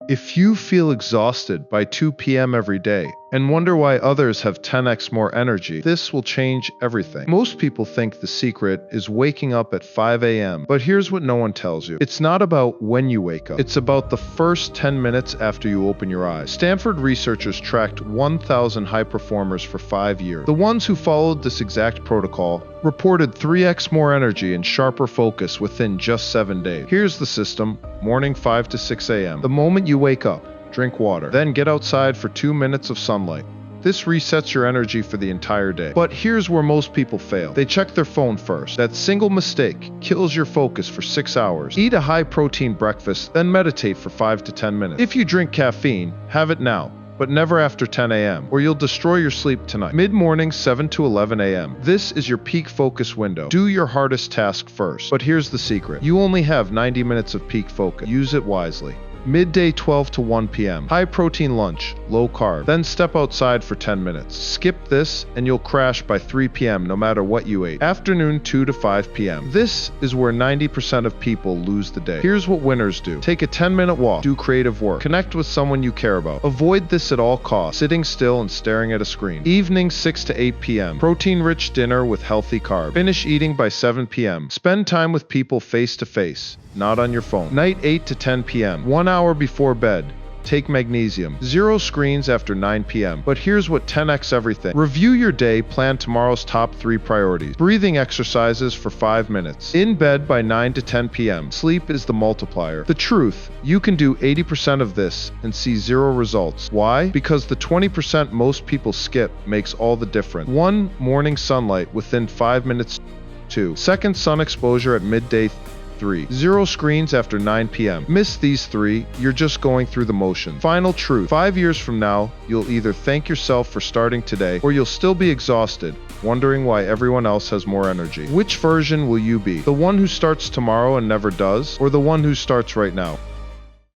If you feel exhausted by 2 p.m. every day and wonder why others have 10x more energy, this will change everything. Most people think the secret is waking up at 5 a.m., but here's what no one tells you. It's not about when you wake up. It's about the first 10 minutes after you open your eyes. Stanford researchers tracked 1,000 high performers for 5 years. The ones who followed this exact protocol reported 3x more energy and sharper focus within just 7 days. Here's the system: morning 5 to 6 a.m. The moment you wake up, drink water. Then get outside for 2 minutes of sunlight. This resets your energy for the entire day. But here's where most people fail. They check their phone first. That single mistake kills your focus for 6 hours. Eat a high-protein breakfast, then meditate for 5 to 10 minutes. If you drink caffeine, have it now, but never after 10 a.m., or you'll destroy your sleep tonight. Mid-morning, 7 to 11 a.m. This is your peak focus window. Do your hardest task first. But here's the secret. You only have 90 minutes of peak focus. Use it wisely. Midday, 12 to 1 p.m. High protein lunch, low carb. Then step outside for 10 minutes. Skip this and you'll crash by 3 p.m. no matter what you ate. Afternoon, 2 to 5 p.m. This is where 90% of people lose the day. Here's what winners do. Take a 10-minute walk. Do creative work. Connect with someone you care about. Avoid this at all costs, sitting still and staring at a screen. Evening, 6 to 8 p.m. Protein-rich dinner with healthy carbs. Finish eating by 7 p.m. Spend time with people face to face, not on your phone. Night, 8 to 10 p.m. 1 hour before bed, take magnesium. 0 screens after 9 p.m. But here's what 10x everything. Review your day, plan tomorrow's top 3 priorities. Breathing exercises for 5 minutes. In bed by 9 to 10 p.m. Sleep is the multiplier. The truth, you can do 80% of this and see 0 results. Why? Because the 20% most people skip makes all the difference. 1. Morning sunlight within 5 minutes. 2. Second sun exposure at midday. 3. 0 screens after 9 p.m. Miss these 3, you're just going through the motion. Final truth. 5 years from now, you'll either thank yourself for starting today, or you'll still be exhausted, wondering why everyone else has more energy. Which version will you be? The one who starts tomorrow and never does, or the one who starts right now?